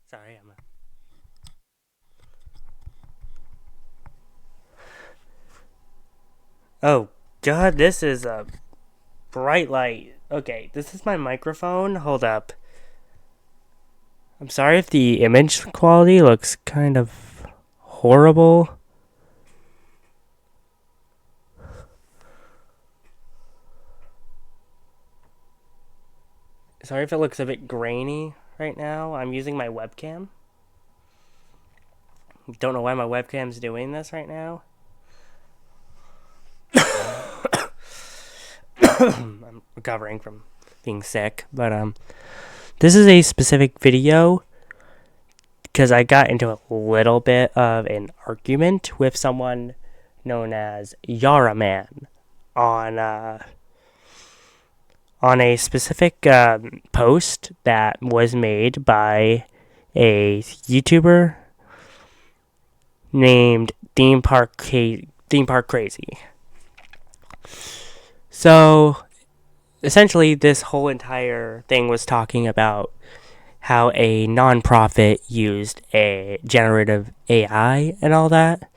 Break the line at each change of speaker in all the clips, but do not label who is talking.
Sorry, Oh, God, this is a bright light. Okay, this is my microphone. Hold up. I'm sorry if the image quality looks kind of horrible. Sorry if it looks a bit grainy right now. I'm using my webcam. Don't know why my webcam's doing this right now. I'm recovering from being sick, but this is a specific video because I got into a little bit of an argument with someone known as Yara Man on a specific post that was made by a YouTuber named Theme Park Crazy. So essentially, this whole entire thing was talking about how a nonprofit used a generative AI and all that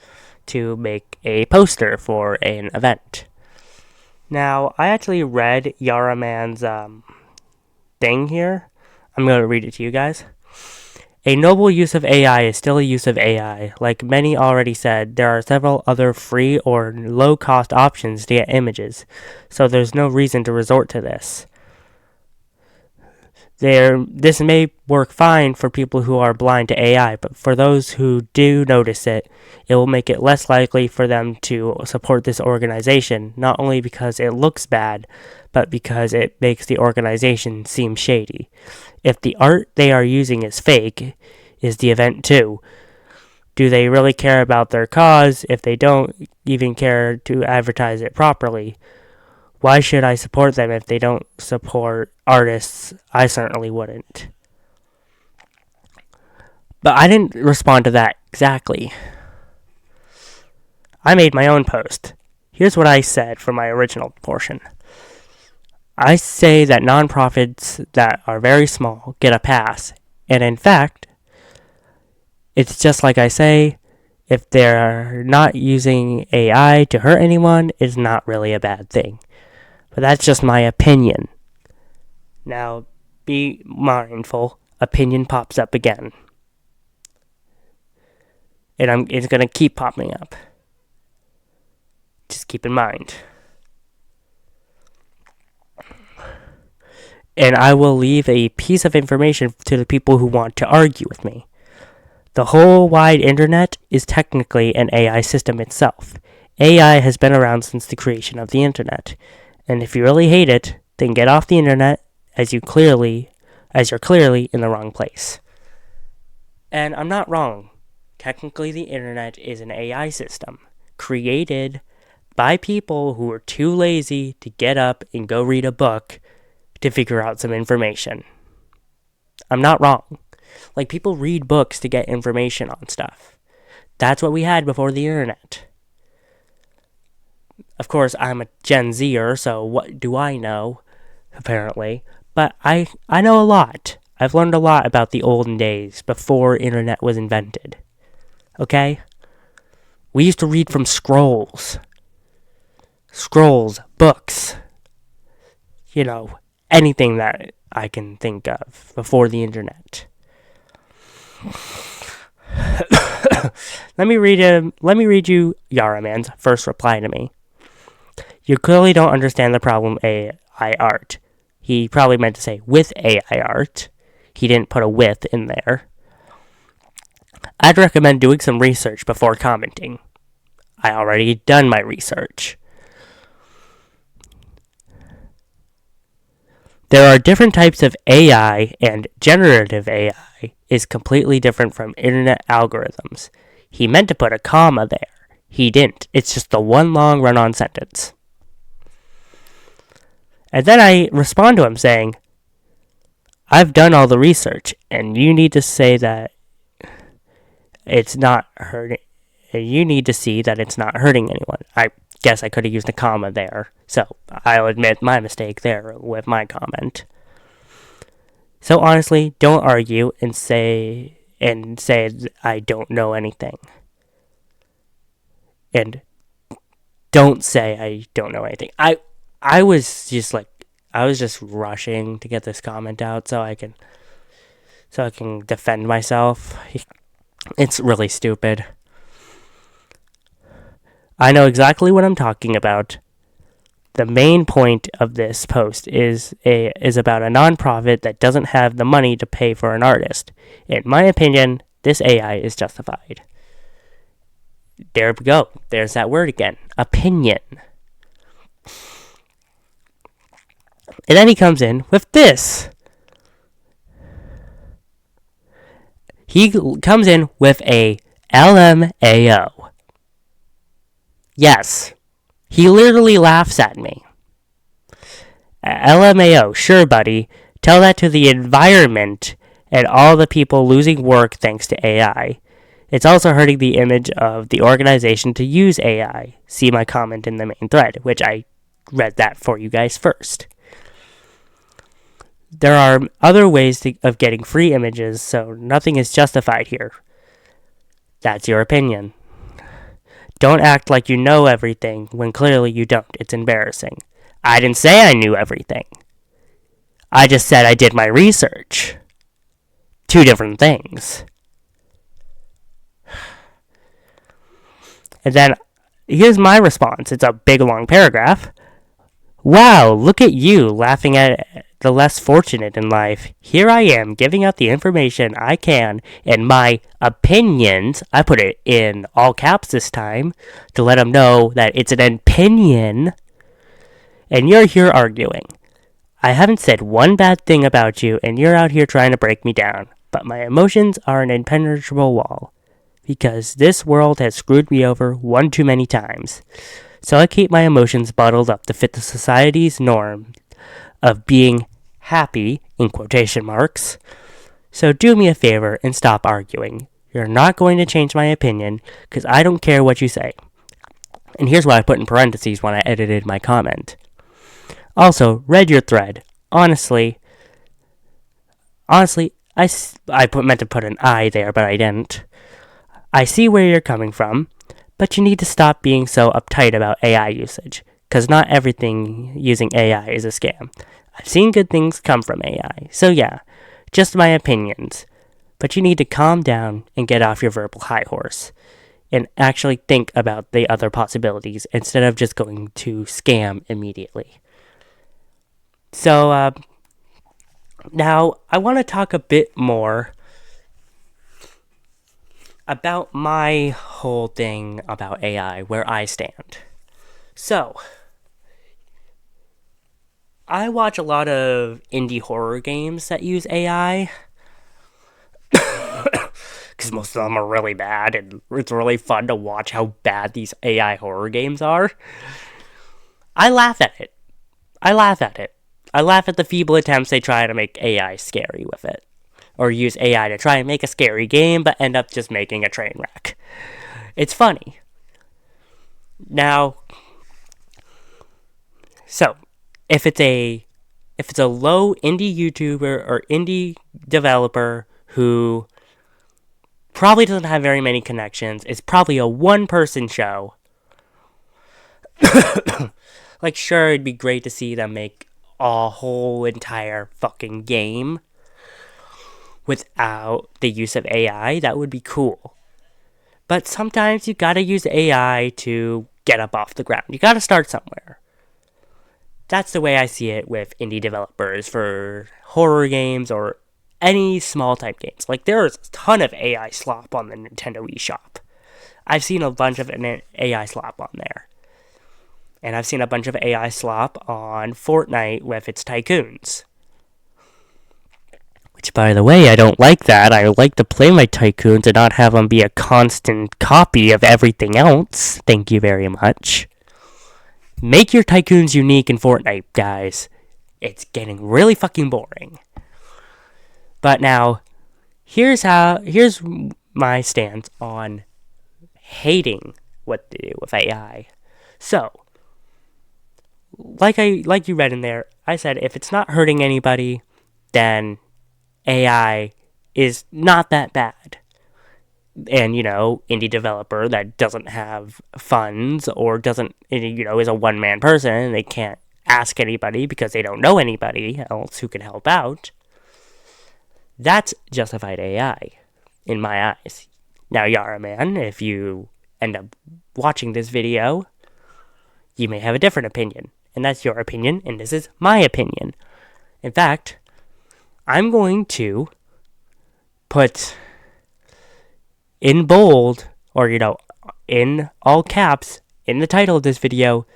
to make a poster for an event. Now, I actually read Yara Man's thing here. I'm going to read it to you guys. A noble use of AI is still a use of AI. Like many already said, there are several other free or low cost options to get images, so there's no reason to resort to this. This may work fine for people who are blind to AI, but for those who do notice it, it will make it less likely for them to support this organization, not only because it looks bad, but because it makes the organization seem shady. If the art they are using is fake, is the event too? Do they really care about their cause if they don't even care to advertise it properly? Why should I support them if they don't support artists? I certainly wouldn't. But I didn't respond to that exactly. I made my own post. Here's what I said for my original portion. I say that nonprofits that are very small get a pass. And in fact, it's just like I say, if they're not using AI to hurt anyone, it's not really a bad thing. But that's just my opinion. Now, be mindful. Opinion pops up again. And it's going to keep popping up. Just keep in mind. And I will leave a piece of information to the people who want to argue with me. The whole wide internet is technically an AI system itself. AI has been around since the creation of the internet. And if you really hate it, then get off the internet as you're clearly in the wrong place. And I'm not wrong. Technically, the internet is an AI system created by people who are too lazy to get up and go read a book to figure out some information. I'm not wrong. Like, people read books to get information on stuff. That's what we had before the internet. Of course, I'm a Gen Zer, so what do I know? Apparently. But I know a lot. I've learned a lot about the olden days before internet was invented. Okay? We used to read from scrolls. Scrolls, books. You know, anything that I can think of before the internet. Let me read you Yara Man's first reply to me. You clearly don't understand the problem AI art. He probably meant to say with AI art. He didn't put a with in there. I'd recommend doing some research before commenting. I already done my research. There are different types of AI, and generative AI is completely different from internet algorithms. He meant to put a comma there. He didn't. It's just the one long run-on sentence. And then I respond to him saying, I've done all the research, and you need to say that it's not hurting. You need to see that it's not hurting anyone. I guess I could have used a comma there, so I'll admit my mistake there with my comment. So honestly, don't argue and say and say I don't know anything. And don't say I don't know anything. I was just rushing to get this comment out so I can defend myself. It's really stupid. I know exactly what I'm talking about. The main point of this post is about a nonprofit that doesn't have the money to pay for an artist. In my opinion, this AI is justified. There we go. There's that word again. Opinion. And then he comes in with this. He comes in with a LMAO. Yes. He literally laughs at me. LMAO, sure, buddy. Tell that to the environment and all the people losing work thanks to AI. It's also hurting the image of the organization to use AI. See my comment in the main thread, which I read that for you guys first. There are other ways of getting free images, so nothing is justified here. That's your opinion. Don't act like you know everything when clearly you don't. It's embarrassing. I didn't say I knew everything. I just said I did my research. Two different things. And then here's my response. It's a big long paragraph. Wow, look at you laughing at the less fortunate in life. Here I am giving out the information I can and my opinions. I put it in all caps this time to let them know that it's an opinion. And you're here arguing. I haven't said one bad thing about you and you're out here trying to break me down. But my emotions are an impenetrable wall. Because this world has screwed me over one too many times. So I keep my emotions bottled up to fit the society's norm of being happy, in quotation marks. So do me a favor and stop arguing. You're not going to change my opinion, because I don't care what you say. And here's what I put in parentheses when I edited my comment. Also, read your thread. Honestly, I meant to put an I there, but I didn't. I see where you're coming from, but you need to stop being so uptight about AI usage, because not everything using AI is a scam. I've seen good things come from AI, so yeah, just my opinions. But you need to calm down and get off your verbal high horse, and actually think about the other possibilities instead of just going to scam immediately. So, now I want to talk a bit more about my whole thing about AI, where I stand. So, I watch a lot of indie horror games that use AI. Because most of them are really bad, and it's really fun to watch how bad these AI horror games are. I laugh at it. I laugh at the feeble attempts they try to make AI scary with it. Or use AI to try and make a scary game, but end up just making a train wreck. It's funny. Now, so, if it's a low indie YouTuber or indie developer who probably doesn't have very many connections, it's probably a one-person show. Like, sure, it'd be great to see them make a whole entire fucking game without the use of AI. That would be cool. But sometimes you gotta use AI to get up off the ground. You gotta start somewhere. That's the way I see it with indie developers for horror games or any small type games. Like, there's a ton of AI slop on the Nintendo eShop. I've seen a bunch of AI slop on there. And I've seen a bunch of AI slop on Fortnite with its tycoons. Which, by the way, I don't like that. I like to play my tycoons and not have them be a constant copy of everything else. Thank you very much. Make your tycoons unique in Fortnite, guys. It's getting really fucking boring. But now, here's my stance on hating what they do with AI. So, like you read in there, I said if it's not hurting anybody, then AI is not that bad. And, indie developer that doesn't have funds or doesn't, is a one-man person and they can't ask anybody because they don't know anybody else who can help out, that's justified AI in my eyes. Now, Yara Man, if you end up watching this video, you may have a different opinion. And that's your opinion, and this is my opinion. In fact, I'm going to put in bold, or, in all caps, in the title of this video,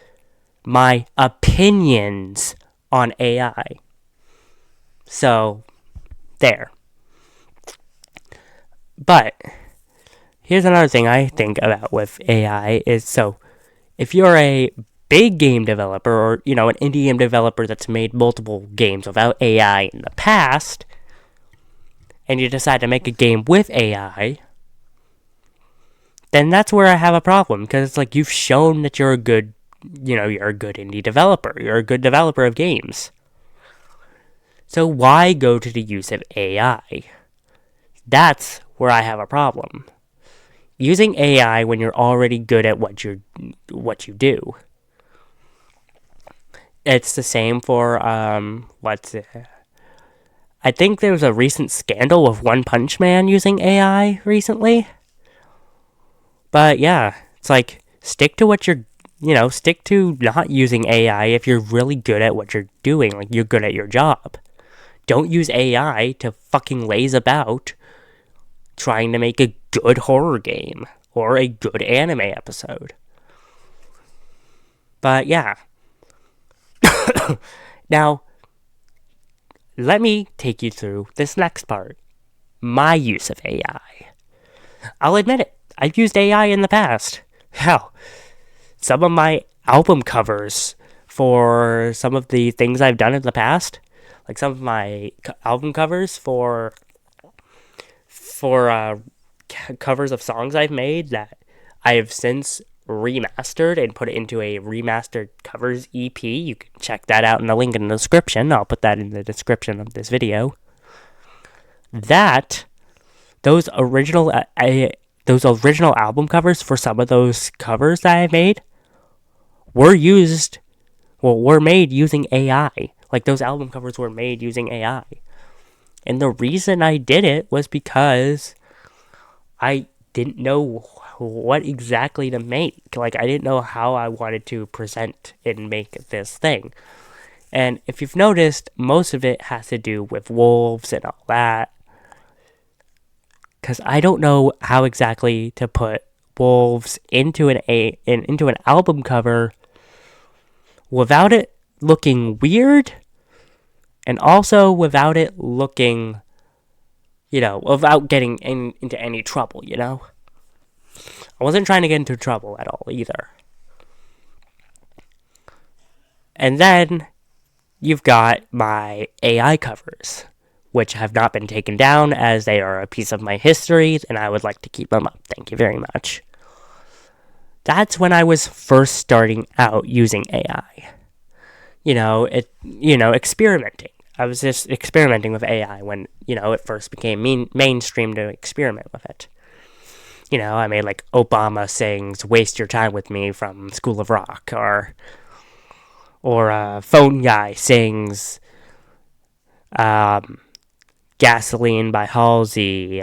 my opinions on AI. So, there. But, here's another thing I think about with AI is, so, if you're a big game developer, or, an indie game developer that's made multiple games without AI in the past, and you decide to make a game with AI, then that's where I have a problem, because it's like you've shown that you're a good indie developer. You're a good developer of games. So why go to the use of AI? That's where I have a problem. Using AI when you're already good at what you do. It's the same for, I think there was a recent scandal with One Punch Man using AI recently. But yeah, it's like, stick to what stick to not using AI if you're really good at what you're doing, like you're good at your job. Don't use AI to fucking laze about trying to make a good horror game or a good anime episode. But yeah. Now, let me take you through this next part. My use of AI. I'll admit it, I've used AI in the past. Hell, some of my album covers for some of the things I've done in the past, like some of my album covers for covers of songs I've made that I have since remastered and put it into a remastered covers EP. You can check that out in the link in the description. I'll put that in the description of this video. Those original album covers for some of those covers that I made were made using AI. Like, those album covers were made using AI. And the reason I did it was because I didn't know what exactly to make. Like, I didn't know how I wanted to present and make this thing. And if you've noticed, most of it has to do with wolves and all that. Because I don't know how exactly to put wolves into an album cover without it looking weird, and also without it looking, without getting into any trouble, I wasn't trying to get into trouble at all either. And then you've got my AI covers, which have not been taken down as they are a piece of my history, and I would like to keep them up. Thank you very much. That's when I was first starting out using AI. Experimenting. I was just experimenting with AI when, it first became mainstream to experiment with it. I made like Obama sings "Waste Your Time with Me" from School of Rock, or Phone Guy sings Gasoline by Halsey,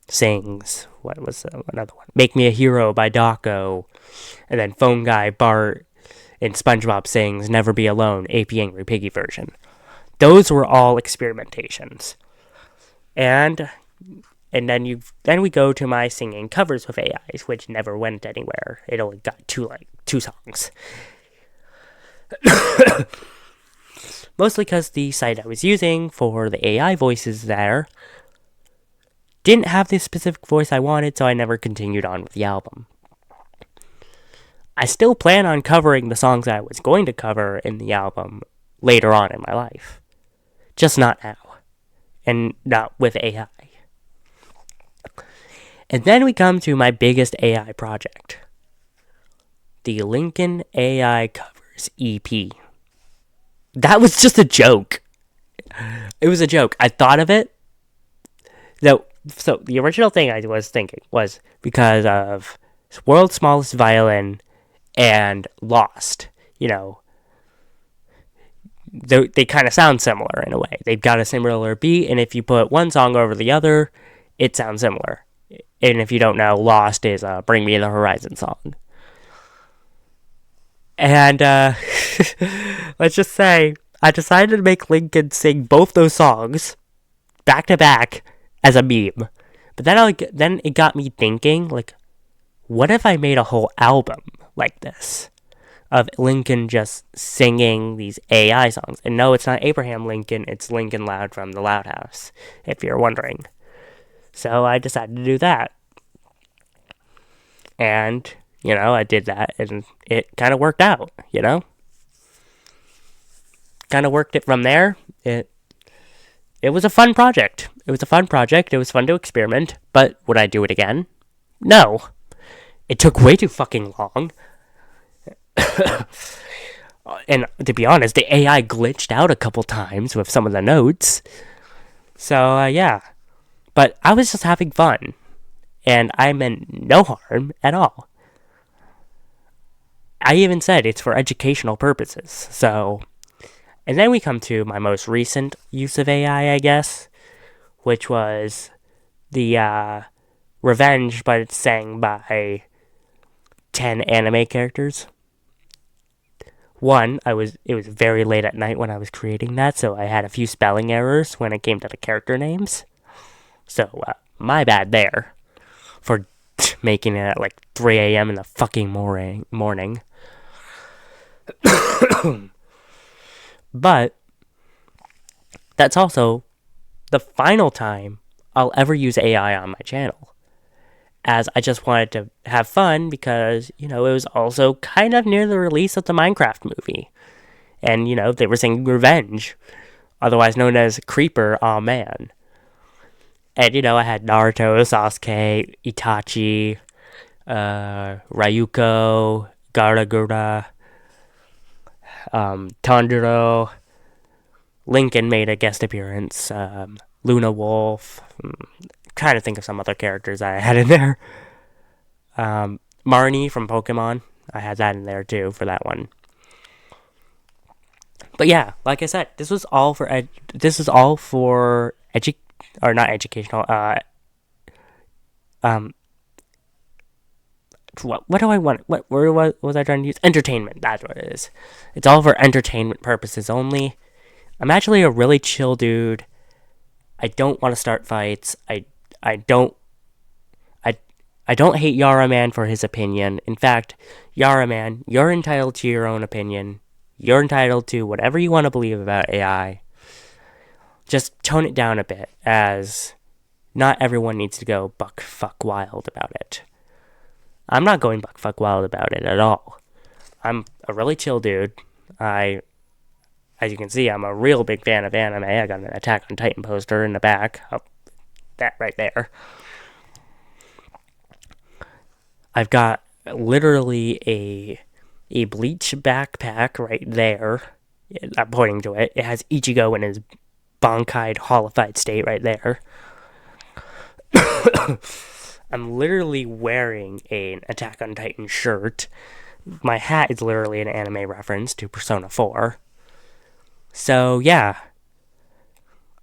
sings, what was another one? "Make Me a Hero" by Daco, and then Phone Guy Bart in SpongeBob sings "Never Be Alone," AP Angry Piggy version. Those were all experimentations. And then we go to my singing covers with AIs, which never went anywhere. It only got two songs. Mostly because the site I was using for the AI voices there didn't have the specific voice I wanted, so I never continued on with the album. I still plan on covering the songs I was going to cover in the album later on in my life. Just not now. And not with AI. And then we come to my biggest AI project. The Lincoln AI Covers EP. That was just a joke. It was a joke. I thought of it So the original thing I was thinking was because of World's Smallest Violin and Lost. They kind of sound similar in a way. They've got a similar beat, and if you put one song over the other, it sounds similar. And if you don't know, Lost is a Bring Me the Horizon song. And let's just say I decided to make Lincoln sing both those songs back to back as a meme. But then it got me thinking, like, what if I made a whole album like this? Of Lincoln just singing these AI songs. And no, it's not Abraham Lincoln, it's Lincoln Loud from the Loud House, if you're wondering. So I decided to do that. And, I did that, and it kind of worked out, Kind of worked it from there. It was a fun project. It was fun to experiment, but would I do it again? No. It took way too fucking long. And to be honest, the AI glitched out a couple times with some of the notes. So, yeah. But I was just having fun. And I meant no harm at all. I even said it's for educational purposes. So, and then we come to my most recent use of AI, I guess, which was the Revenge, but it's sang by 10 anime characters. One, it was very late at night when I was creating that, so I had a few spelling errors when it came to the character names. So, my bad there for making it at like 3 a.m. in the fucking morning. But that's also the final time I'll ever use AI on my channel. As I just wanted to have fun because, it was also kind of near the release of the Minecraft movie. And, they were singing Revenge, otherwise known as Creeper, Aw Man. And, I had Naruto, Sasuke, Itachi, Ryuko, Garagura, Tanjiro. Lincoln made a guest appearance. Luna Wolf. Trying to think of some other characters I had in there. Marnie from Pokemon. I had that in there too for that one. But yeah, like I said, this was all for not educational. What do I want? What word was I trying to use? Entertainment. That's what it is. It's all for entertainment purposes only. I'm actually a really chill dude. I don't want to start fights. I don't hate Yara Man for his opinion. In fact, Yara Man, you're entitled to your own opinion. You're entitled to whatever you want to believe about AI. Just tone it down a bit, as not everyone needs to go buck fuck wild about it. I'm not going buck fuck wild about it at all. I'm a really chill dude. As you can see, I'm a real big fan of anime. I got an Attack on Titan poster in the back. Oh, that right there. I've got literally a Bleach backpack right there. I'm pointing to it. It has Ichigo in his Bankai holified state right there. I'm literally wearing an Attack on Titan shirt. My hat is literally an anime reference to Persona 4. So, yeah.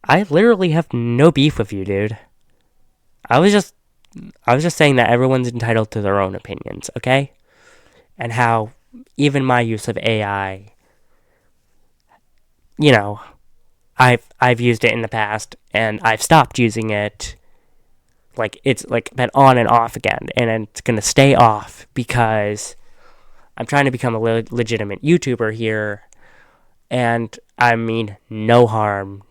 I literally have no beef with you, dude. I was just saying that everyone's entitled to their own opinions, okay? And how even my use of AI, I've used it in the past, and I've stopped using it. Like, it's like been on and off again, and it's gonna stay off because I'm trying to become a legitimate YouTuber here, and I mean no harm,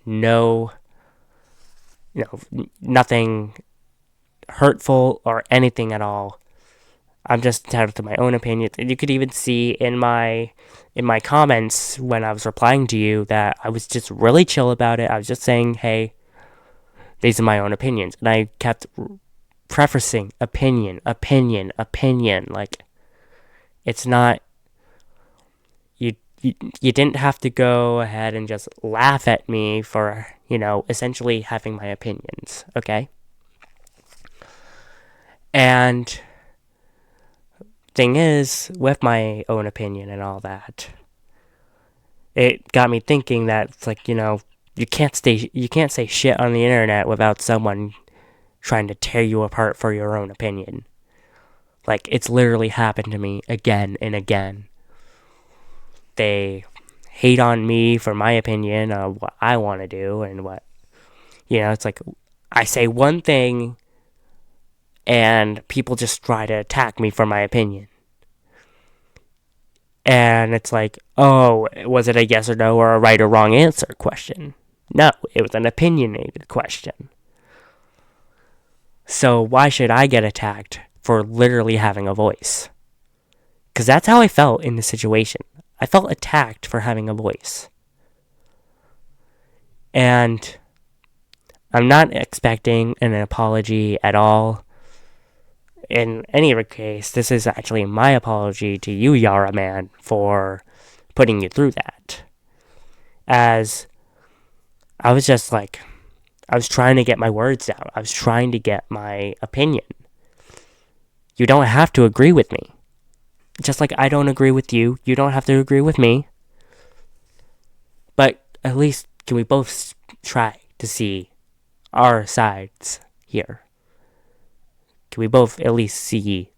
nothing hurtful or anything at all. I'm just entitled to my own opinions. And you could even see in my comments when I was replying to you that I was just really chill about it. I was just saying, hey, these are my own opinions. And I kept prefacing opinion. Like, it's not, you didn't have to go ahead and just laugh at me for, essentially having my opinions, okay? And thing is, with my own opinion and all that, it got me thinking that it's like, you can't say shit on the internet without someone trying to tear you apart for your own opinion. Like, it's literally happened to me again and again. They hate on me for my opinion of what I want to do and what, it's like I say one thing and people just try to attack me for my opinion. And it's like, oh, was it a yes or no or a right or wrong answer question? No, it was an opinionated question. So why should I get attacked for literally having a voice? Because that's how I felt in the situation. I felt attacked for having a voice. And I'm not expecting an apology at all. In any case, this is actually my apology to you, Yara Man, for putting you through that. As I was just like, I was trying to get my words out. I was trying to get my opinion. You don't have to agree with me. Just like I don't agree with you, you don't have to agree with me. But at least can we both try to see our sides here? Can we both at least see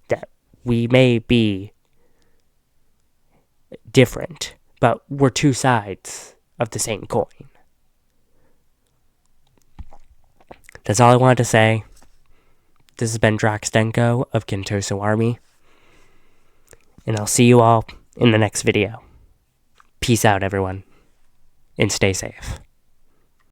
that we may be different, but we're two sides of the same coin? That's all I wanted to say. This has been Draxdenko of Kentosu Army. And I'll see you all in the next video. Peace out, everyone. And stay safe.